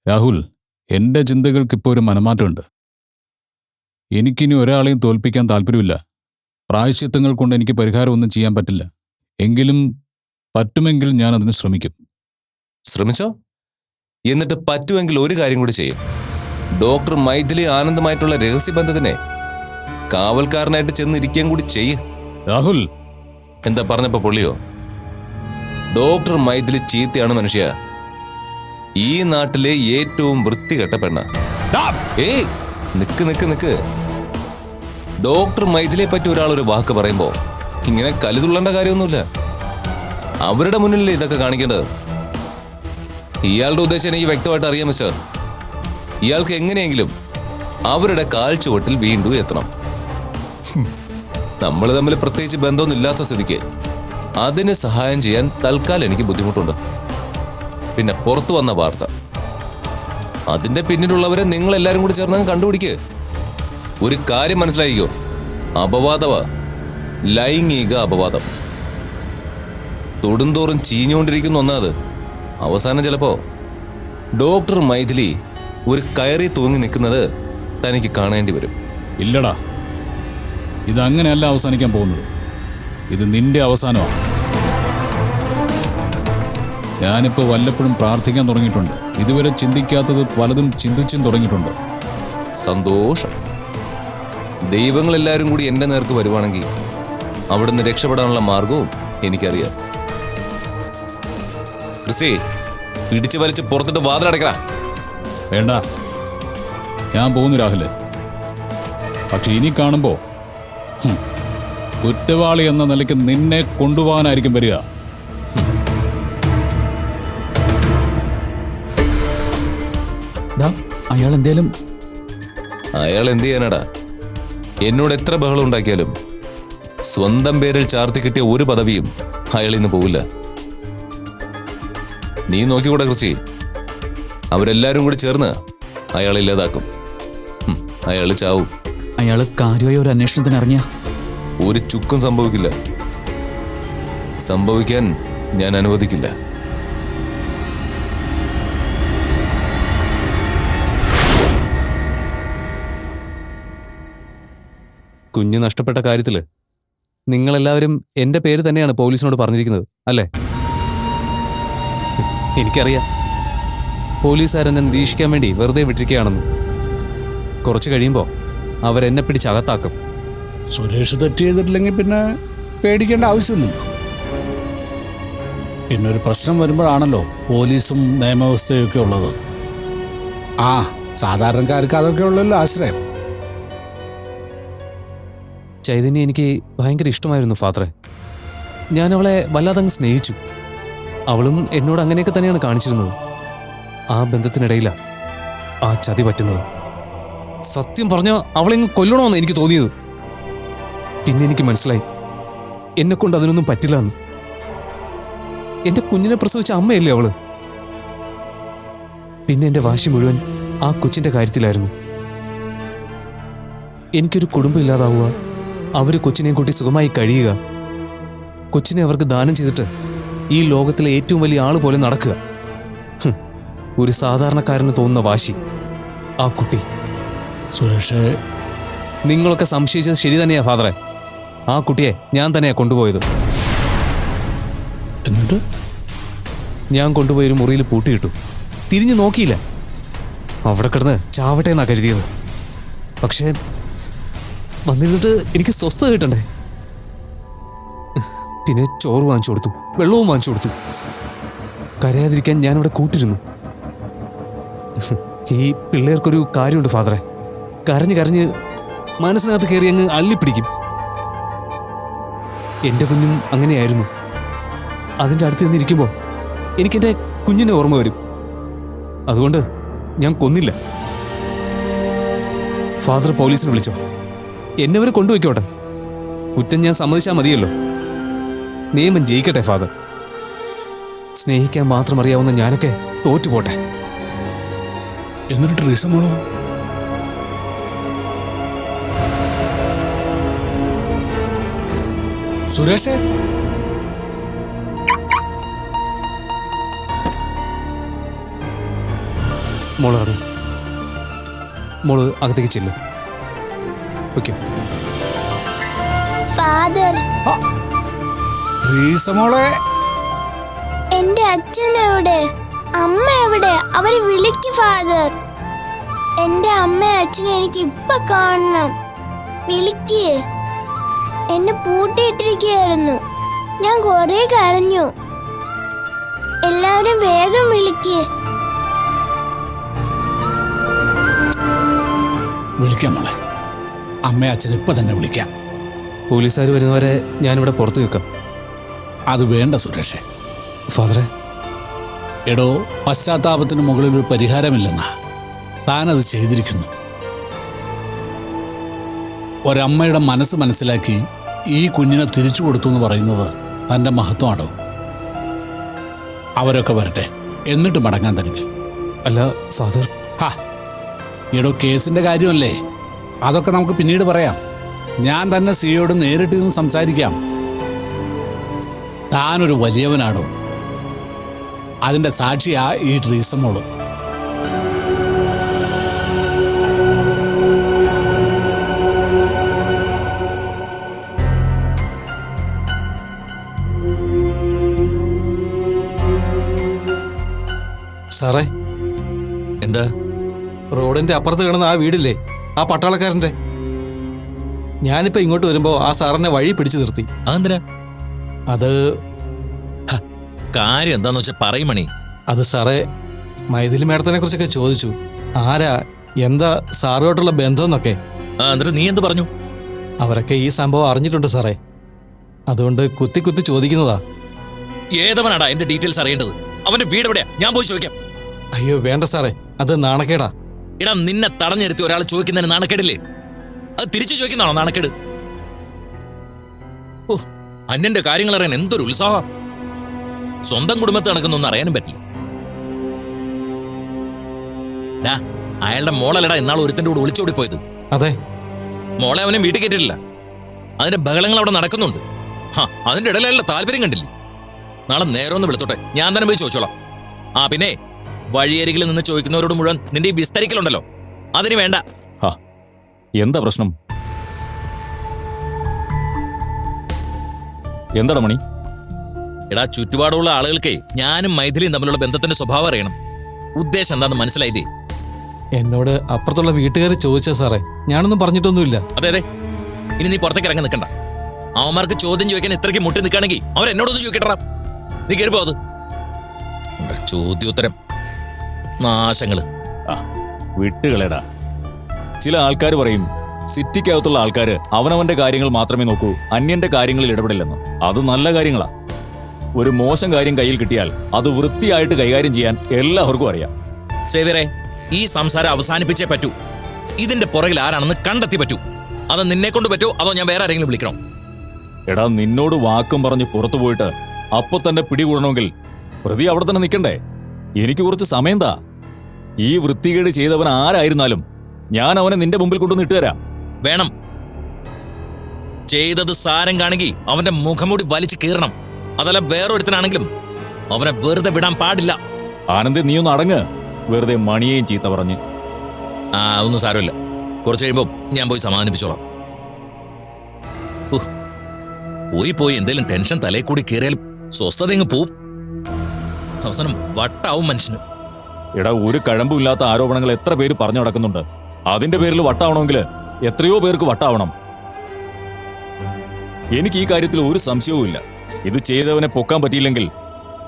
രാഹുൽ, എൻ്റെ ചിന്തകൾക്കിപ്പോൾ ഒരു മനമാറ്റമുണ്ട്. എനിക്കിനി ഒരാളെയും തോൽപ്പിക്കാൻ താല്പര്യമില്ല. പ്രായശ്ചിത്തങ്ങൾ കൊണ്ട് എനിക്ക് പരിഹാരമൊന്നും ചെയ്യാൻ പറ്റില്ല. എങ്കിലും പറ്റുമെങ്കിൽ ഞാൻ അതിന് ശ്രമിക്കും. ശ്രമിച്ചോ? എന്നിട്ട് പറ്റുമെങ്കിൽ ഒരു കാര്യം കൂടി ചെയ്യും. ഡോക്ടർ മൈഥിലി ആനന്ദമായിട്ടുള്ള രഹസ്യബന്ധത്തിനെ കാവൽക്കാരനായിട്ട് ചെന്നിരിക്കുകയും കൂടി ചെയ്യ്. രാഹുൽ, എന്താ പറഞ്ഞപ്പോ പൊള്ളിയോ? ഡോക്ടർ മൈഥിലി ചീത്തയാണ് മനുഷ്യ. ഈ നാട്ടിലെ ഏറ്റവും വൃത്തികെട്ട പെണ്ണ. ഏയ് നിക്ക് നിക്ക് നിക്ക്. ഡോക്ടർ മൈഥിലിയെ പറ്റി ഒരാളൊരു വാക്ക് പറയുമ്പോ ഇങ്ങനെ കലുതുള്ളേണ്ട കാര്യമൊന്നുമില്ല. അവരുടെ മുന്നിലല്ലേ ഇതൊക്കെ കാണിക്കേണ്ടത്. ഇയാളുടെ ഉദ്ദേശം എനിക്ക് വ്യക്തമായിട്ട് അറിയാം മിസ്റ്റർ. ഇയാൾക്ക് എങ്ങനെയെങ്കിലും അവരുടെ കാൽച്ചുവട്ടിൽ വീണ്ടും എത്തണം. നമ്മൾ തമ്മിൽ പ്രത്യേകിച്ച് ബന്ധമൊന്നും ഇല്ലാത്ത സ്ഥിതിക്ക് അതിന് സഹായം ചെയ്യാൻ തൽക്കാലം എനിക്ക് ബുദ്ധിമുട്ടുണ്ട്. പിന്നെ പുറത്തു വന്ന വാർത്ത, അതിന്റെ പിന്നിലുള്ളവരെ നിങ്ങൾ എല്ലാരും കൂടി ചേർന്ന് കണ്ടുപിടിക്ക്. ഒരു കാര്യം മനസ്സിലായിക്കോ, അപവാദവാ, ലൈംഗിക അപവാദം. തൊടുന്തോറും ചീഞ്ഞുകൊണ്ടിരിക്കുന്ന ഒന്നത്. അവസാനം ചിലപ്പോ ഡോക്ടർ മൈഥിലി ഒരു കയറി തൂങ്ങി നിൽക്കുന്നത് തനിക്ക് കാണേണ്ടി വരും. ഇല്ലടാ, ഇതങ്ങനെയല്ല അവസാനിക്കാൻ പോകുന്നത്. ഇത് നിന്റെ അവസാനമാണ്. ഞാനിപ്പോൾ വല്ലപ്പോഴും പ്രാർത്ഥിക്കാൻ തുടങ്ങിയിട്ടുണ്ട്. ഇതുവരെ ചിന്തിക്കാത്തത് പലതും ചിന്തിച്ചും തുടങ്ങിയിട്ടുണ്ട്. സന്തോഷം. ദൈവങ്ങളെല്ലാവരും കൂടി എന്റെ നേർക്ക് വരുവാണെങ്കിൽ അവിടുന്ന് രക്ഷപ്പെടാനുള്ള മാർഗവും എനിക്കറിയാം. ക്രിസ്റ്റി, പിടിച്ചു വലിച്ച് പുറത്തിട്ട് വാതിലടയ്ക്കടാ. വേണ്ട, ഞാൻ പോകുന്നു രാഹുല്. പക്ഷെ ഇനി കാണുമ്പോ കുറ്റവാളി എന്ന നിലയ്ക്ക് നിന്നെ കൊണ്ടുപോകാനായിരിക്കും വരിക. അയാൾ എന്ത് ചെയ്യാനാടാ? എന്നോട് എത്ര ബഹളം ഉണ്ടാക്കിയാലും സ്വന്തം പേരിൽ ചാർത്തി കിട്ടിയ ഒരു പദവിയും അയാൾ ഇന്ന് പോവില്ല. നീ നോക്കിക്കൂടെ ക്രിസ്റ്റി, അവരെല്ലാരും കൂടി ചേർന്ന് അയാളെ ഇല്ലാതാക്കും. അയാൾ ചാവും. അയാള് കാര്യമായ ഒരു അന്വേഷണത്തിന് ഇറങ്ങിയ ഒരു ചുക്കും സംഭവിക്കില്ല. സംഭവിക്കാൻ ഞാൻ അനുവദിക്കില്ല. കുഞ്ഞ് നഷ്ടപ്പെട്ട കാര്യത്തില് നിങ്ങളെല്ലാവരും എന്റെ പേര് തന്നെയാണ് പോലീസിനോട് പറഞ്ഞിരിക്കുന്നത്, അല്ലേ? എനിക്കറിയാം, പോലീസുകാരെന്നെ നിരീക്ഷിക്കാൻ വേണ്ടി വെറുതെ വിട്ടിരിക്കുകയാണെന്ന്. കുറച്ച് കഴിയുമ്പോൾ അവരെന്നെ പിടിച്ചകത്താക്കും. സുരേഷ് തെറ്റ് ചെയ്തിട്ടില്ലെങ്കിൽ പിന്നെ പേടിക്കേണ്ട ആവശ്യമില്ലല്ലോ. പിന്നെ ഒരു പ്രശ്നം വരുമ്പോഴാണല്ലോ പോലീസും നിയമവ്യവസ്ഥയും ഒക്കെ ഉള്ളത്. സാധാരണക്കാർക്ക് അതൊക്കെ ഉള്ളല്ലോ ആശ്രയം. ചൈതന്യ എനിക്ക് ഭയങ്കര ഇഷ്ടമായിരുന്നു ഫാദറെ. ഞാൻ അവളെ വല്ലാതങ്ങ് സ്നേഹിച്ചു. അവളും എന്നോട് അങ്ങനെയൊക്കെ തന്നെയാണ് കാണിച്ചിരുന്നത്. ആ ബന്ധത്തിനിടയിലാണ് ആ ചതി പറ്റുന്നത്. സത്യം പറഞ്ഞ അവളെങ്ങ് കൊല്ലണമെന്ന് എനിക്ക് തോന്നിയത്. പിന്നെ എനിക്ക് മനസ്സിലായി എന്നെക്കൊണ്ട് അതിനൊന്നും പറ്റില്ല എന്ന്. എന്റെ കുഞ്ഞിനെ പ്രസവിച്ച അമ്മയല്ലേ അവള്. പിന്നെ എന്റെ വാശി മുഴുവൻ ആ കൊച്ചിന്റെ കാര്യത്തിലായിരുന്നു. എനിക്കൊരു കുടുംബം ഇല്ലാതാവുക, അവര് കൊച്ചിനെയും കൂട്ടി സുഖമായി കഴിയുക, കൊച്ചിനെ അവർക്ക് ദാനം ചെയ്തിട്ട് ഈ ലോകത്തിലെ ഏറ്റവും വലിയ ആള് പോലെ നടക്കുക. ഒരു സാധാരണക്കാരന് തോന്നുന്ന വാശി ആ കുട്ടി. സുരേഷ്, നിങ്ങളൊക്കെ സംശയിച്ചത് ശരി തന്നെയാ ഫാദറെ. ആ കുട്ടിയെ ഞാൻ തന്നെയാ കൊണ്ടുപോയത്. എന്നിട്ട് ഞാൻ കൊണ്ടുപോയൊരു മുറിയിൽ പൂട്ടിയിട്ടു. തിരിഞ്ഞു നോക്കിയില്ല. അവിടെ കിടന്ന് ചാവട്ടെ എന്നാ കരുതിയത്. പക്ഷേ വന്നിരുന്നിട്ട് എനിക്ക് സ്വസ്ഥത കിട്ടണ്ടേ. പിന്നെ ചോറ് വാങ്ങിച്ചു കൊടുത്തു, വെള്ളവും വാങ്ങിച്ചു കൊടുത്തു. കരയാതിരിക്കാൻ ഞാനിവിടെ കൂട്ടിരുന്നു. ഈ പിള്ളേർക്കൊരു കാര്യമുണ്ട് ഫാദറെ, കരഞ്ഞ് കരഞ്ഞ് മനസ്സിനകത്ത് കയറി അങ്ങ് അള്ളിപ്പിടിക്കും. എൻ്റെ കുഞ്ഞും അങ്ങനെയായിരുന്നു. അതിൻ്റെ അടുത്ത് നിന്നിരിക്കുമ്പോൾ എനിക്കെൻ്റെ കുഞ്ഞിനെ ഓർമ്മ വരും. അതുകൊണ്ട് ഞാൻ കൊന്നില്ല. ഫാദർ പോലീസിനെ വിളിച്ചോ, എന്നെ അവരെ കൊണ്ടുപോയിക്കോട്ടെ. കുറ്റം ഞാൻ സമ്മതിച്ചാൽ മതിയല്ലോ. നിയമം ജയിക്കട്ടെ ഫാദർ. സ്നേഹിക്കാൻ മാത്രം അറിയാവുന്ന ഞാനൊക്കെ തോറ്റുപോട്ടെ. എന്നിട്ട് റീസൺ മോളോ? സുരേഷേ, മോളിറങ്ങി. മോള് അകത്തേക്ക് ചെല്ല്. ഓക്കെ. ഫാദർ, ട്രീസമോളെ, എന്റെ അച്ഛൻ എവിടെ? അമ്മ എവിടെ? അവര് വിളിക്ക് ഫാദർ. എന്റെ അമ്മയും അച്ഛനെ എനിക്ക് ഇപ്പൊ കാണണം. വിളിക്ക്. എന്നെ പൂട്ടിയിട്ടിരിക്കുകയായിരുന്നു. ഞാൻ കുറെ കരഞ്ഞു. എല്ലാവരും വേഗം വിളിക്ക്. വിളിക്കാം മോളെ. അമ്മ അച്ഛൻ ഇപ്പൊ തന്നെ വിളിക്കാം. പോലീസുകാർ വരുന്നവരെ ഞാനിവിടെ പുറത്ത് നിൽക്കാം. അത് വേണ്ട സുരേഷേ. ഫാദറെ, എടോ, പശ്ചാത്താപത്തിന് മുകളിൽ ഒരു പരിഹാരമില്ലെന്നാ. താനത് ചെയ്തിരിക്കുന്നു. ഒരമ്മയുടെ മനസ്സ് മനസ്സിലാക്കി ഈ കുഞ്ഞിനെ തിരിച്ചു കൊടുത്തു എന്ന് പറയുന്നത് തൻ്റെ മഹത്വമാണോ? അവരൊക്കെ വരട്ടെ, എന്നിട്ട് മടങ്ങാൻ തനിക്ക്. അല്ല ഫാദർ. ഹാ, എടോ, കേസിൻ്റെ കാര്യമല്ലേ, അതൊക്കെ നമുക്ക് പിന്നീട് പറയാം. ഞാൻ തന്നെ സിയോട് നേരിട്ട് നിന്ന് സംസാരിക്കാം. താനൊരു വലിയവനാടോ. അതിൻ്റെ സാക്ഷിയാ ഈ ട്രീസമോള്. സാറേ, എന്താ? റോഡിന്റെ അപ്പുറത്ത് കിടന്ന ആ വീടില്ലേ, ആ പട്ടാളക്കാരന്റെ. ഞാനിപ്പോ ഇങ്ങോട്ട് വരുമ്പോ ആ സാറിനെ വഴി പിടിച്ചു നിർത്തി. അതെന്തിനാ? അത് കാര്യം എന്താന്ന് വെച്ചാൽ പറയും മണി. അത് സാറേ, മൈഥിലി മേഡത്തിനെ കുറിച്ചൊക്കെ ചോദിച്ചു. ആരാ, എന്താ സാറുമായിട്ടുള്ള ബന്ധമെന്നൊക്കെ. എന്നിട്ട് നീ എന്ത് പറഞ്ഞു? അവരൊക്കെ ഈ സംഭവം അറിഞ്ഞിട്ടുണ്ട് സാറേ. അതുകൊണ്ട് കുത്തി കുത്തി ചോദിക്കുന്നതാ. ഏതവനാടാ എന്റെ ഡീറ്റെയിൽസ് അറിയേണ്ടത്? അവന്റെ വീട് എവിടെയാ? ഞാൻ പോയി ചോദിക്കാം. അയ്യോ വേണ്ട സാറേ, അത് നാണക്കേടാ. എടാ, നിന്നെ തടഞ്ഞിരുത്തി ഒരാൾ ചോദിക്കുന്നതിന് നാണക്കേടില്ലേ? അത് തിരിച്ചു ചോദിക്കുന്നതാണോ നാണക്കേട്? ഓ, അന്യന്റെ കാര്യങ്ങൾ അറിയാൻ എന്തൊരു ഉത്സാഹം. സ്വന്തം കുടുംബത്തെ നടക്കുന്നൊന്നും അറിയാനും പറ്റില്ല. അയാളുടെ മോളല്ലടാ ഇന്നാൾ ഒരുത്തന്റെ കൂടെ ഒളിച്ചോടി പോയത്. അതെ, മോളെ അവനെ വീട്ടിൽ കേട്ടിട്ടില്ല. അതിന്റെ ബഹളങ്ങൾ അവിടെ നടക്കുന്നുണ്ട്. അതിന്റെ ഇടയിലല്ല താല്പര്യം കണ്ടില്ലേ? നാളെ നേരമൊന്ന് വിളിച്ചോട്ടെ, ഞാൻ തന്നെ പോയി ചോദിച്ചോളാം. പിന്നെ വഴിയരികിൽ നിന്ന് ചോദിക്കുന്നവരോട് മുഴുവൻ നിന്റെ ഈ വിസ്തരിക്കലുണ്ടല്ലോ, അതിന് വേണ്ട. എന്താ പ്രശ്നം? എന്താടാ മണി? എടാ, ചുറ്റുപാടുള്ള ആളുകൾക്ക് ഞാനും മൈഥിലിയും തമ്മിലുള്ള ബന്ധത്തിന്റെ സ്വഭാവം അറിയണം. ഉദ്ദേശം എന്താണെന്ന് മനസ്സിലായില്ലേ? എന്നോട് അപ്പുറത്തുള്ള വീട്ടുകാർ ചോദിച്ചാ സാറേ, ഞാനൊന്നും പറഞ്ഞിട്ടൊന്നുമില്ല. അതെ അതെ, ഇനി നീ പുറത്തേക്ക് ഇറങ്ങി നിൽക്കണ്ട. അവന്മാർക്ക് ചോദ്യം ചോദിക്കാൻ ഇത്രയ്ക്ക് മുട്ടി നിൽക്കുകയാണെങ്കിൽ അവരെന്നോടൊന്നും ചോദിക്കട്ടാ. നീ കയറിപ്പോ. അത് ചോദ്യോത്തരം നാശങ്ങള്. വിട്ടുകളേടാ. ചില ആൾക്കാർ പറയും സിറ്റിക്കകത്തുള്ള ആൾക്കാര് അവനവന്റെ കാര്യങ്ങൾ മാത്രമേ നോക്കൂ, അന്യന്റെ കാര്യങ്ങളിൽ ഇടപെടില്ലെന്ന്. അത് നല്ല കാര്യങ്ങളാ. ഒരു മോശം കാര്യം കയ്യിൽ കിട്ടിയാൽ അത് വൃത്തിയായിട്ട് കൈകാര്യം ചെയ്യാൻ എല്ലാവർക്കും അറിയാം. സേവ്യറെ, ഈ സംസാരം അവസാനിപ്പിച്ചേ പറ്റൂ. ഇതിന്റെ പുറകിൽ ആരാണെന്ന് കണ്ടെത്തി പറ്റൂ. അത് നിന്നെ കൊണ്ട് പറ്റൂ, അതോ ഞാൻ വേറെ ആരെങ്കിലും വിളിക്കണോ? എടാ, നിന്നോട് വാക്കും പറഞ്ഞ് പുറത്തു പോയിട്ട് അപ്പൊ തന്നെ പിടികൂടണമെങ്കിൽ പ്രതി അവിടെ തന്നെ നിൽക്കണ്ടേ? എനിക്ക് കുറച്ച് സമയം താ. ഈ വൃത്തികേട് ചെയ്തവൻ ആരായിരുന്നാലും ഞാൻ അവനെ നിന്റെ മുമ്പിൽ കൊണ്ടുവന്ന് ഇട്ടുതരാം. വേണം. ചെയ്തത് സാരം കാണെങ്കിൽ അവന്റെ മുഖംമൂടി വലിച്ചു കീറണം. അതല്ല വേറൊരുത്തനാണെങ്കിലും അവനെ വെറുതെ വിടാൻ പാടില്ല. ആനന്ദേ, നീ ഒന്ന് അടങ്ങ്. വെറുതെ മണിയേയും ചീത്ത പറഞ്ഞ്. ഒന്നും സാരമില്ല. കുറച്ച് കഴിയുമ്പോ ഞാൻ പോയി സമാധാനിപ്പിച്ചോളാം. പോയി എന്തേലും ടെൻഷൻ തലയിൽ കൂടി കയറിയാൽ സ്വസ്ഥത ഇങ്ങ് പോവും. അവസാനം വട്ടാവും മനുഷ്യന്. എടാ, ഒരു കഴമ്പുമില്ലാത്ത ആരോപണങ്ങൾ എത്ര പേര് പറഞ്ഞു നടക്കുന്നുണ്ട്. അതിന്റെ പേരിൽ വട്ടാവണമെങ്കിൽ എത്രയോ പേർക്ക് വട്ടാവണം. എനിക്ക് ഈ കാര്യത്തിൽ ഒരു സംശയവും ഇല്ല. ഇത് ചെയ്തവനെ പൊക്കാൻ പറ്റിയില്ലെങ്കിൽ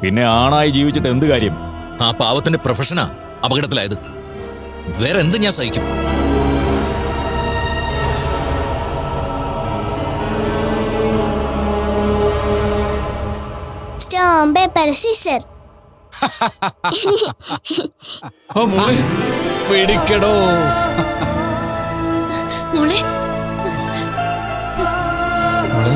പിന്നെ ആണായി ജീവിച്ചിട്ട് എന്ത് കാര്യം? ആ പാവത്തിന്റെ പ്രൊഫഷനാ അപകടത്തിലായത്. വേറെ എന്ത് ഞാൻ സഹിക്കും? Stone paper scissor. മോളെ, പിടിക്കടോ. മോളെ, മോളെ,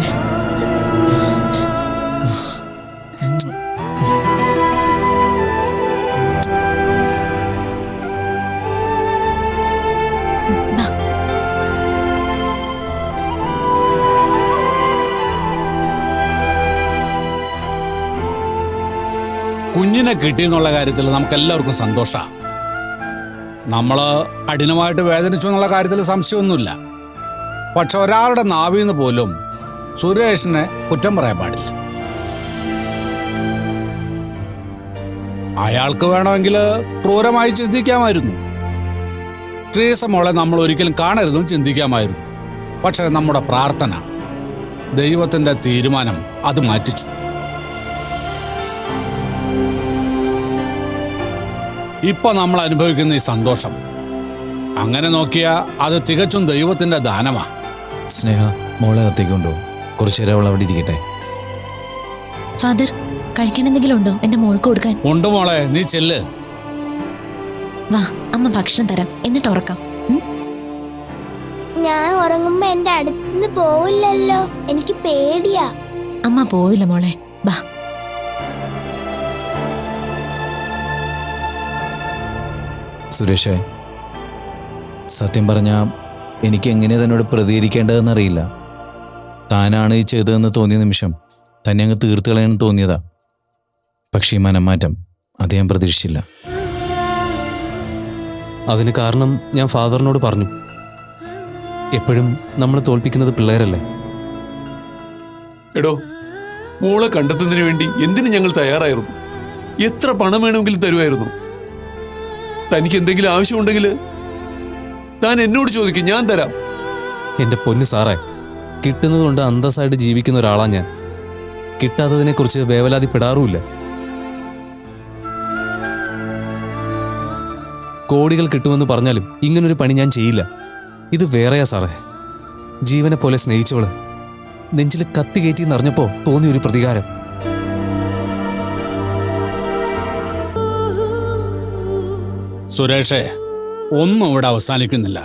കുഞ്ഞിനെ കിട്ടിയെന്നുള്ള കാര്യത്തിൽ നമുക്കെല്ലാവർക്കും സന്തോഷമാണ്. നമ്മൾ കഠിനമായിട്ട് വേദനിച്ചു എന്നുള്ള കാര്യത്തിൽ സംശയമൊന്നുമില്ല. പക്ഷെ ഒരാളുടെ നാവിൽ നിന്ന് പോലും സുരേഷിനെ കുറ്റം പറയാൻ പാടില്ല. അയാൾക്ക് വേണമെങ്കിൽ ക്രൂരമായി ചിന്തിക്കാമായിരുന്നു. ട്രീസ മോളെ നമ്മൾ ഒരിക്കലും കാണരുതെന്ന് ചിന്തിക്കാമായിരുന്നു. പക്ഷെ നമ്മുടെ പ്രാർത്ഥന, ദൈവത്തിന്റെ തീരുമാനം അത് മാറ്റിച്ചു. ഇപ്പൊ നമ്മൾ അനുഭവിക്കുന്ന ഈ സന്തോഷം, അങ്ങനെ നോക്കിയാ അത് തികച്ചും ദൈവത്തിന്റെ ദാനമാ. സ്നേഹ, മോളെ അകത്തേക്കുണ്ടോ? കുറച്ചു നേരം അവൾ അവിടെ ഇരിക്കട്ടെ. ഫാദർ, കഴിക്കാൻ എന്തെങ്കിലും ഉണ്ടോ എന്റെ മോൾക്ക് കൊടുക്കാൻ? ഉണ്ട് മോളെ, നീ ചെല്ല്. വാ, അമ്മ ഭക്ഷണം തരാം, എന്നിട്ട് ഉറക്കാം. ഞാൻ ഉറങ്ങുമ്പോ എന്റെ അടുത്തുനിന്ന് പോവില്ലല്ലോ, എനിക്ക് പേടിയാ. അമ്മ പോവില്ല മോളെ, വാ. സുരേഷേ, സത്യം പറഞ്ഞാൽ എനിക്ക് എങ്ങനെ തന്നോട് പ്രതികരിക്കേണ്ടതെന്നറിയില്ല. താനാണ് ഈ ചെയ്തതെന്ന് തോന്നിയ നിമിഷം തന്നെ അങ്ങ് തീർത്ത് കളയാൻ തോന്നിയതാ. പക്ഷേ ഈ മനംമാറ്റം അത് ഞാൻ പ്രതീക്ഷിച്ചില്ല. അതിന് കാരണം ഞാൻ ഫാദറിനോട് പറഞ്ഞു. എപ്പോഴും നമ്മൾ തോൽപ്പിക്കുന്നത് പിള്ളേരല്ലേ. എടോ, മോളെ കണ്ടെത്തുന്നതിന് വേണ്ടി എന്തിനു ഞങ്ങൾ തയ്യാറായിരുന്നു. എത്ര പണം വേണമെങ്കിലും തരുമായിരുന്നു. തനിക്ക് എന്തെങ്കിലും ആവശ്യമുണ്ടെങ്കിൽ താൻ എന്നോട് ചോദിക്കും, ഞാൻ തരാം. എൻ്റെ പൊന്ന് സാറേ, കിട്ടുന്നതുകൊണ്ട് അന്തസ്സായിട്ട് ജീവിക്കുന്ന ഒരാളാ ഞാൻ. കിട്ടാത്തതിനെക്കുറിച്ച് വേവലാതിപ്പെടാറുമില്ല. കോടികൾ കിട്ടുമെന്ന് പറഞ്ഞാലും ഇങ്ങനൊരു പണി ഞാൻ ചെയ്യില്ല. ഇത് വേറെയാ സാറേ. ജീവനെ പോലെ സ്നേഹിച്ചവള് നെഞ്ചിൽ കത്തി കയറ്റി നിറഞ്ഞപ്പോ തോന്നിയൊരു പ്രതികാരം. സുരേഷേ, ഒന്നും ഇവിടെ അവസാനിക്കുന്നില്ല,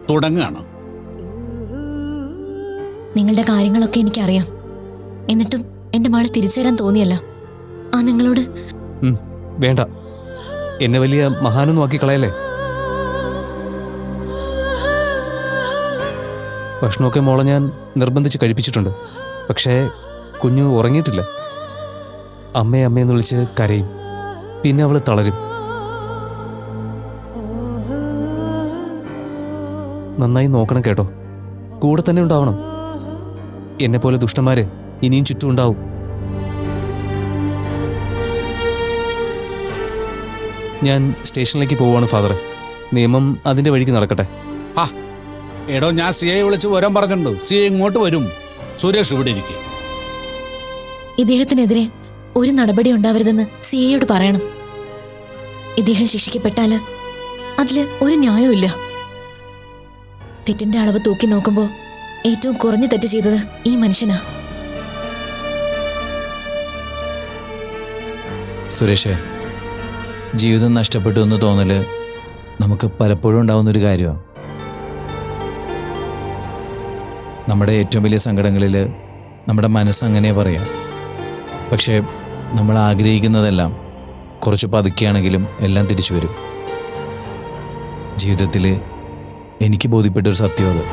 തുടങ്ങുകയാണ്. നിങ്ങളുടെ കാര്യങ്ങളൊക്കെ എനിക്കറിയാം. എന്നിട്ടും എന്റെ മകളെ തിരിച്ചു തരാൻ തോന്നിയല്ല. ആ നിങ്ങളോട് വേണ്ട, എന്നെ വലിയ മഹാനൊന്നും ആക്കി കളയല്ലേ. ഭക്ഷണമൊക്കെ മോളെ ഞാൻ നിർബന്ധിച്ച് കഴിപ്പിച്ചിട്ടുണ്ട്. പക്ഷേ കുഞ്ഞു ഉറങ്ങിയിട്ടില്ല. അമ്മയെന്ന് വിളിച്ച് കരയും. പിന്നെ അവൾ തളരും. നന്നായി നോക്കണം കേട്ടോ. കൂടെ തന്നെ ഉണ്ടാവണം. എന്നെപ്പോലെ ദുഷ്ടന്മാര് ഇനിയും ചുറ്റും ഉണ്ടാവും. ഞാൻ സ്റ്റേഷനിലേക്ക് പോവുകയാണ് ഫാദറെ. നിയമം അതിൻ്റെ വഴിക്ക് നടക്കട്ടെ. ആ എടോ, ഞാൻ സിയെ വിളിച്ച് വരാൻ പറഞ്ഞിട്ടുണ്ട്. സിയെ ഇങ്ങോട്ട് വരും. സുരേഷ് ഇവിടെ ഇരിക്കും. ഇദ്ദേഹത്തിനെതിരെ ഒരു നടപടി ഉണ്ടാവരുതെന്ന് സിഐയോട് പറയണം. ഇദ്ദേഹം ശിക്ഷിക്കപ്പെട്ടാല് അതില് ഒരു ന്യായവും ഇല്ല. തെറ്റിന്റെ അളവ് തൂക്കി നോക്കുമ്പോ ഏറ്റവും കുറഞ്ഞ തെറ്റ് ചെയ്തത് ഈ മനുഷ്യനാ. സുരേഷേ, ജീവിതം നഷ്ടപ്പെട്ടു എന്ന് തോന്നല് നമുക്ക് പലപ്പോഴും ഉണ്ടാവുന്നൊരു കാര്യമാണ്. നമ്മുടെ ഏറ്റവും വലിയ സങ്കടങ്ങളിൽ നമ്മുടെ മനസ്സങ്ങനെ പറയാം. പക്ഷേ നമ്മൾ ആഗ്രഹിക്കുന്നതെല്ലാം കുറച്ച് പതുക്കെയാണെങ്കിലും എല്ലാം തിരിച്ചു വരും. ജീവിതത്തിൽ എനിക്ക് ബോധ്യപ്പെട്ടൊരു സത്യം അത്.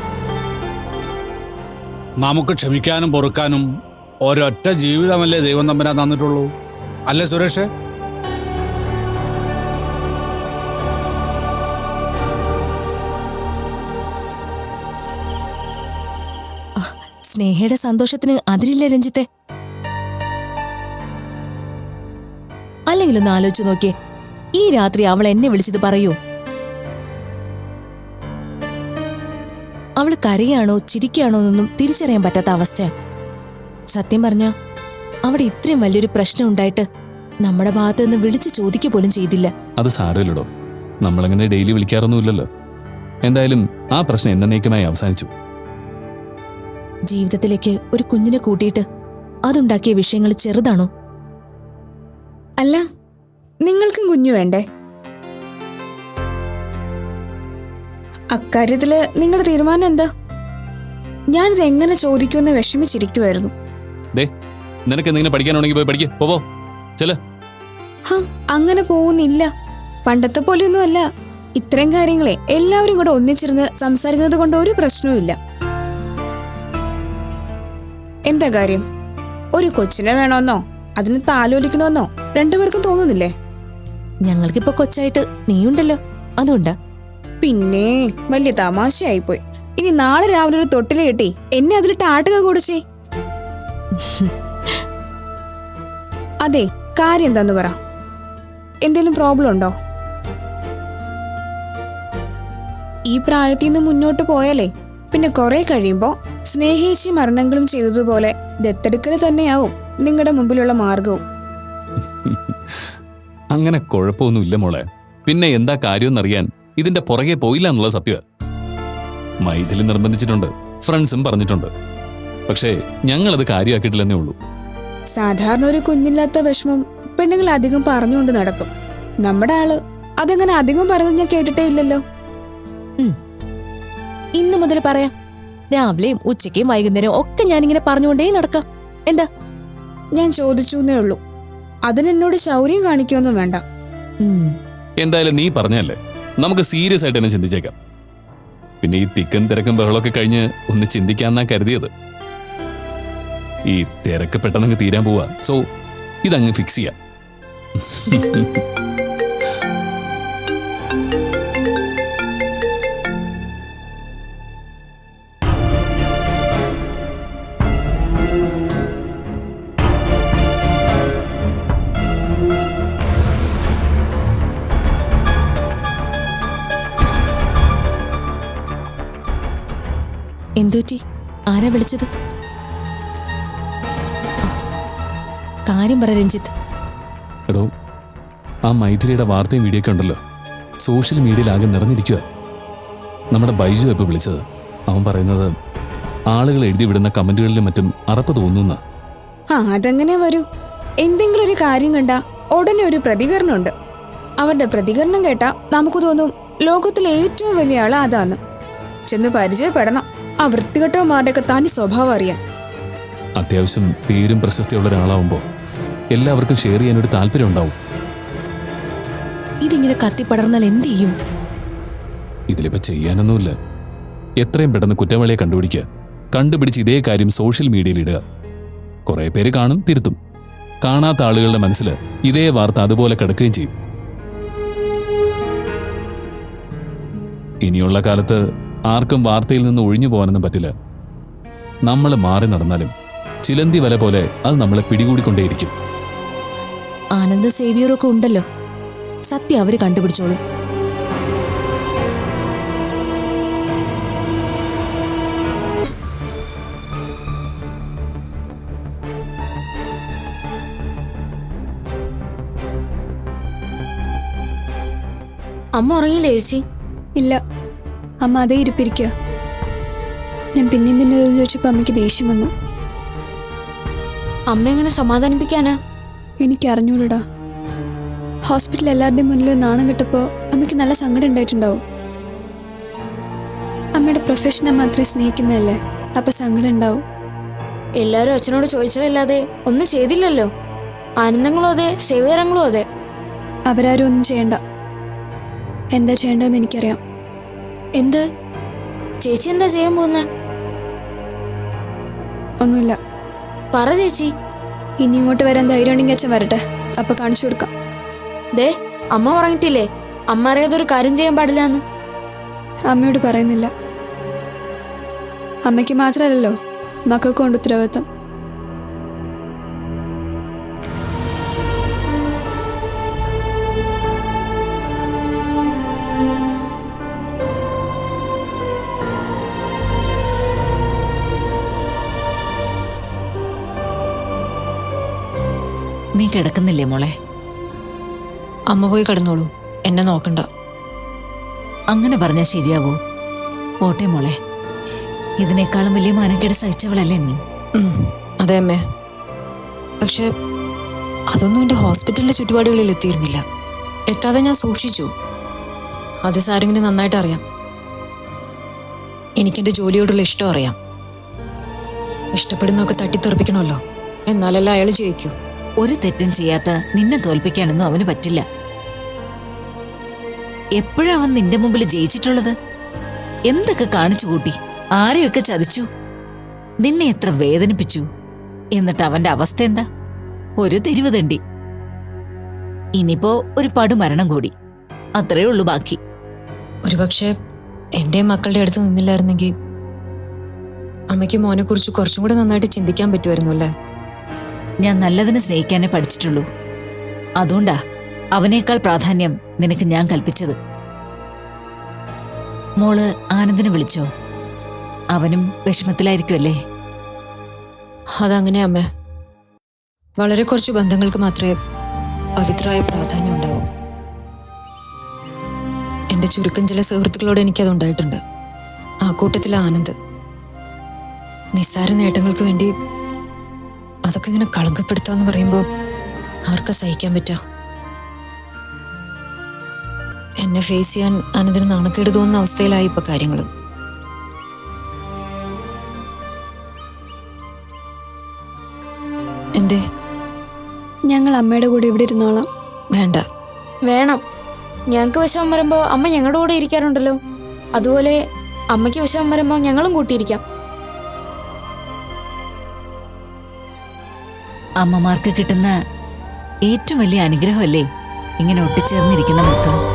നമുക്ക് ക്ഷമിക്കാനും പൊറുക്കാനും ഒരൊറ്റ ജീവിതമല്ലേ ദൈവം തമ്പുരാൻ തന്നിട്ടുള്ളൂ, അല്ലേ സുരേഷ്? സ്നേഹയുടെ സന്തോഷത്തിന് അതിരില്ലേ രഞ്ജിത്തെ? അല്ലെങ്കിലൊന്ന് ആലോചിച്ചു നോക്കിയേ, ഈ രാത്രി അവൾ എന്നെ വിളിച്ചത് പറയൂ? അവള് കരയാണോ ചിരിക്കാണോ എന്നൊന്നും തിരിച്ചറിയാൻ പറ്റാത്ത അവസ്ഥ. സത്യം പറഞ്ഞ അവിടെ ഇത്രയും വലിയൊരു പ്രശ്നം ഉണ്ടായിട്ട് നമ്മുടെ ഭാഗത്ത് നിന്ന് വിളിച്ചു ചോദിക്കുക പോലും ചെയ്തില്ല. അത് സാരമില്ലടോ, നമ്മളങ്ങനെ ഡെയിലി വിളിക്കാറൊന്നുമില്ലല്ലോ. എന്തായാലും ആ പ്രശ്നം എന്നേക്കുമായി അവസാനിച്ചു. ജീവിതത്തിലേക്ക് ഒരു കുഞ്ഞിനെ കൂട്ടിയിട്ട് അതുണ്ടാക്കിയ വിഷയങ്ങൾ ചെറുതാണോ? അല്ല, നിങ്ങൾക്കും കുഞ്ഞു വേണ്ടേ? അക്കാര്യത്തില് നിങ്ങളുടെ തീരുമാനം എന്താ? ഞാനിത് എങ്ങനെ ചോദിക്കുമെന്ന് വിഷമിച്ചിരിക്കുമായിരുന്നു. നിനക്ക് എന്തെങ്കിലും പഠിക്കാനുണ്ടെങ്കിൽ പോയി പഠിക്കേ. പോവോ ചെല. അങ്ങനെ പോകുന്നില്ല. പണ്ടത്തെ പോലെയൊന്നും അല്ല. ഇത്തരം കാര്യങ്ങളെ എല്ലാവരും കൂടെ ഒന്നിച്ചിരുന്ന് സംസാരിക്കുന്നത് കൊണ്ട് ഒരു പ്രശ്നവും ഇല്ല. എന്താ കാര്യം? ഒരു കൊച്ചിനെ വേണമെന്നോ അതിന് താലോലിക്കണമെന്നോ രണ്ടുപേർക്കും തോന്നുന്നില്ലേ? ഞങ്ങൾക്കിപ്പോ കൊച്ചായിട്ട് നീയുണ്ടല്ലോ. അതുകൊണ്ടാ. പിന്നെ വലിയ തമാശയായിപ്പോയി. ഇനി നാളെ രാവിലെ ഒരു തൊട്ടില് കെട്ടി എന്നെ അതിലിട്ട് ആട്ടുക കൂടിച്ചേ. അതെ, കാര്യം എന്താന്ന് പറ. എന്തേലും പ്രോബ്ലം ഉണ്ടോ? ഈ പ്രായത്തിൽ നിന്ന് മുന്നോട്ട് പോയാലേ പിന്നെ കുറെ കഴിയുമ്പോ സ്നേഹിച്ച് മരണങ്ങളും ചെയ്തതുപോലെ ദത്തെടുക്കൽ തന്നെയാവും നിങ്ങളുടെ മുമ്പിലുള്ള മാർഗവും. അങ്ങനെ കുഴപ്പമൊന്നുമില്ല മോളെ. പിന്നെ എന്താ കാര്യമെന്നറിയാൻ ഇതിന്റെ പുറകെ പോയില്ല എന്നുള്ള സത്യം. മൈഥിലി നിർബന്ധിച്ചിട്ടുണ്ട്, ഫ്രണ്ട്സും പറഞ്ഞിട്ടുണ്ട്. പക്ഷേ ഞങ്ങളത് കാര്യമാക്കിയിട്ടില്ലെന്നേ ഉള്ളൂ. സാധാരണ ഒരു കുഞ്ഞില്ലാത്ത വിഷമം പെണ്ണുങ്ങൾ അധികം പറഞ്ഞുകൊണ്ട് നടക്കും. നമ്മുടെ ആള് അതങ്ങനെ അധികം പറഞ്ഞത് ഞാൻ കേട്ടിട്ടേ ഇല്ലല്ലോ. ഇന്നു മുതൽ പറയാം. രാവിലെയും ഉച്ചയ്ക്കും വൈകുന്നേരം ഒക്കെ ഞാനിങ്ങനെ പറഞ്ഞുകൊണ്ടേ നടക്കാം. എന്താ? ഞാൻ ചോദിച്ചു എന്നേ ഉള്ളൂ. അതിനെന്നോട് ശൗര്യം കാണിക്കൊന്നും വേണ്ട. എന്തായാലും നീ പറഞ്ഞല്ലേ, നമുക്ക് സീരിയസ് ആയിട്ട് തന്നെ ചിന്തിച്ചേക്കാം. പിന്നെ ഈ തിക്കും തിരക്കും ബഹളമൊക്കെ കഴിഞ്ഞ് ഒന്ന് ചിന്തിക്കാന്നാ കരുതിയത്. ഈ തിരക്ക് പെട്ടെന്നങ്ങ് തീരാൻ പോവാ. സോ ഇതങ്ങ് ഫിക്സ് ചെയ്യാം. എന്തുറ്റി? ആരാ വിളിച്ചത്? കാര്യം പറ രഞ്ജിത്ത്. എടോ, ആ മൈഥിലിയുടെ വാർത്തയും വീഡിയോ ഒക്കെ ഉണ്ടല്ലോ, സോഷ്യൽ മീഡിയയിൽ ആകെ നിറഞ്ഞിരിക്കുക. നമ്മുടെ ബൈജു ഇപ്പോൾ വിളിച്ചത്. അവൻ പറയുന്നത് ആളുകൾ എഴുതി വിടുന്ന കമന്റുകളിലും മറ്റും അറപ്പ് തോന്നുന്ന. അതെങ്ങനെ വരൂ? എന്തെങ്കിലും ഒരു കാര്യം കണ്ടാ ഉടനെ ഒരു പ്രതികരണമുണ്ട്. അവരുടെ പ്രതികരണം കേട്ടാ നമുക്ക് തോന്നും ലോകത്തിലെ ഏറ്റവും വലിയ ആള് അതാന്ന്. ചെന്ന് പരിചയപ്പെടണം ആ വൃത്തികെട്ടവന്മാരുടെയൊക്കെ തനി സ്വഭാവം അറിയാൻ. അത്യാവശ്യം പേരും പ്രശസ്തിയുള്ള ഒരാളാവുമ്പോൾ എല്ലാവർക്കും ഷെയർ ചെയ്യാനൊരു താല്പര്യം ഉണ്ടാവും. ഇതിങ്ങനെ കത്തിപ്പടർന്നാൽ എന്ത് ചെയ്യും? ഇതിലിപ്പോ ചെയ്യാനൊന്നുമില്ല. എത്രയും പെട്ടെന്ന് കുറ്റവാളിയെ കണ്ടുപിടിക്കുക. കണ്ടുപിടിച്ച് ഇതേ കാര്യം സോഷ്യൽ മീഡിയയിൽ ഇടുക. കുറെ പേര് കാണും, തിരുത്തും. കാണാത്ത ആളുകളുടെ മനസ്സിൽ ഇതേ വാർത്ത അതുപോലെ കിടക്കുകയും ചെയ്യും. ഇനിയുള്ള കാലത്ത് ആർക്കും വാർത്തയിൽ നിന്ന് ഒഴിഞ്ഞു പോകാനൊന്നും പറ്റില്ല. നമ്മൾ മാറി നടന്നാലും ചിലന്തി വല പോലെ അത് നമ്മളെ പിടികൂടിക്കൊണ്ടേയിരിക്കും. ആനന്ദ സേവിയറൊക്കെ ഉണ്ടല്ലോ, സത്യം അവര് കണ്ടുപിടിച്ചോളും. അമ്മ ഉറങ്ങിയില്ലേ ചേച്ചി? ഇല്ല, അമ്മ അതേ ഇരിപ്പിരിക്കുക. ഞാൻ പിന്നെയും പിന്നെ ചോദിച്ചപ്പോൾ അമ്മയ്ക്ക് ദേഷ്യം വന്നു. അമ്മ എങ്ങനെ സമാധാനിപ്പിക്കാനാ? എനിക്കറിഞ്ഞൂടാ. ഹോസ്പിറ്റലിൽ എല്ലാവരുടെയും മുന്നിൽ നാണം കിട്ടപ്പോൾ അമ്മയ്ക്ക് നല്ല സങ്കടം ഉണ്ടായിട്ടുണ്ടാവും. അമ്മയുടെ പ്രൊഫഷനെ മാത്രമേ സ്നേഹിക്കുന്നതല്ലേ, അപ്പൊ സങ്കടം ഉണ്ടാവും. എല്ലാരും അച്ഛനോട് ചോദിച്ചതല്ലാതെ ഒന്നും ചെയ്തില്ലല്ലോ. ആനന്ദങ്ങളും അതെ, സേവ്യറങ്ങളും അതെ. അവരാരും ഒന്നും ചെയ്യണ്ട. എന്താ ചെയ്യേണ്ടതെന്ന് എനിക്കറിയാം. എന്ത്? ചേച്ചി എന്താ ചെയ്യാൻ പോകുന്ന? ഒന്നുമില്ല. പറ ചേച്ചി. ഇനി ഇങ്ങോട്ട് വരാൻ ധൈര്യം ഉണ്ടെങ്കിൽ അച്ഛൻ വരട്ടെ, അപ്പൊ കാണിച്ചു കൊടുക്കാം. ദേ, അമ്മ പറഞ്ഞിട്ടില്ലേ അമ്മ അറിയാതൊരു കാര്യം ചെയ്യാൻ പാടില്ലാന്ന്? അമ്മയോട് പറയുന്നില്ല. അമ്മയ്ക്ക് മാത്രമല്ലല്ലോ, മക്കൾക്ക് കൊണ്ട് ഉത്തരവാദിത്തം. നീ കിടക്കുന്നില്ലേ മോളെ? അമ്മ പോയി കിടന്നോളൂ, എന്നെ നോക്കണ്ട. അങ്ങനെ പറഞ്ഞാൽ ശരിയാവൂ? പോട്ടെ മോളെ, ഇതിനേക്കാളും വലിയ മാനക്കേട് സഹിച്ചവളല്ലേ നീ? അതെ അമ്മേ, പക്ഷെ അതൊന്നും എൻ്റെ ഹോസ്പിറ്റലിലെ ചുറ്റുപാടുകളിൽ എത്തിയിരുന്നില്ല. എത്താതെ ഞാൻ സൂക്ഷിച്ചു. അത് സാരിങ്ങനെ നന്നായിട്ട് അറിയാം. എനിക്കെൻ്റെ ജോലിയോടുള്ള ഇഷ്ടം അറിയാം. ഇഷ്ടപ്പെടുന്നൊക്കെ തട്ടിത്തെറിപ്പിക്കണമല്ലോ, എന്നാലല്ല അയാൾ ജയിക്കൂ. ഒരു തെറ്റും ചെയ്യാത്ത നിന്നെ തോൽപ്പിക്കാനൊന്നും അവന് പറ്റില്ല. എപ്പോഴാ അവൻ നിന്റെ മുമ്പിൽ ജയിച്ചിട്ടുള്ളത്? എന്തൊക്കെ കാണിച്ചു കൂട്ടി, ആരെയൊക്കെ ചതിച്ചു, നിന്നെ എത്ര വേദനിപ്പിച്ചു. എന്നിട്ട് അവന്റെ അവസ്ഥ എന്താ? ഒരു തെരുവ് തണ്ടി. ഇനിയിപ്പോ ഒരു പടുമരണം കൂടി, അത്രേ ഉള്ളൂ ബാക്കി. ഒരുപക്ഷെ എൻ്റെയും മക്കളുടെ അടുത്ത് നിന്നില്ലായിരുന്നെങ്കിൽ അമ്മയ്ക്ക് മോനെക്കുറിച്ച് കുറച്ചും കൂടെ നന്നായിട്ട് ചിന്തിക്കാൻ പറ്റുമായിരുന്നു അല്ലേ? ഞാൻ നല്ലതിനെ സ്നേഹിക്കാനേ പഠിച്ചിട്ടുള്ളൂ. അതുകൊണ്ടാ അവനേക്കാൾ പ്രാധാന്യം നിനക്ക് ഞാൻ കൽപ്പിച്ചത്. മോള് ആനന്ദിനെ വിളിച്ചോ? അവനും വിഷമത്തിലായിരിക്കുമല്ലേ? അതങ്ങനെ അമ്മ. വളരെ കുറച്ച് ബന്ധങ്ങൾക്ക് മാത്രമേ പവിത്രമായ പ്രാധാന്യം ഉണ്ടാവൂ. എൻ്റെ ചുരുക്കം ചില സുഹൃത്തുക്കളോട് എനിക്കതുണ്ടായിട്ടുണ്ട്. ആ കൂട്ടത്തിലെ ആനന്ദ്. നിസ്സാര നേട്ടങ്ങൾക്ക് വേണ്ടി അതൊക്കെ ഇങ്ങനെ കളങ്കപ്പെടുത്താന്ന് പറയുമ്പോൾ ആർക്കാ സഹിക്കാൻ പറ്റാ? എന്നെ ഫേസ് ചെയ്യാൻ ആനന്ദിന് നാണക്കേട് തോന്നുന്ന അവസ്ഥയിലായി ഇപ്പൊ കാര്യങ്ങൾ. എന്തേ? ഞങ്ങൾ അമ്മയുടെ കൂടെ ഇവിടെ ഇരുന്നോളാം. വേണ്ട. വേണം. ഞങ്ങൾക്ക് വിഷമം വരുമ്പോൾ അമ്മ ഞങ്ങളുടെ കൂടെ ഇരിക്കാറുണ്ടല്ലോ. അതുപോലെ അമ്മയ്ക്ക് വിഷമം വരുമ്പോൾ ഞങ്ങളും കൂട്ടിയിരിക്കാം. അമ്മമാർക്ക് കിട്ടുന്ന ഏറ്റവും വലിയ അനുഗ്രഹമല്ലേ ഇങ്ങനെ ഒട്ടിച്ചേർന്നിരിക്കുന്ന മക്കള്.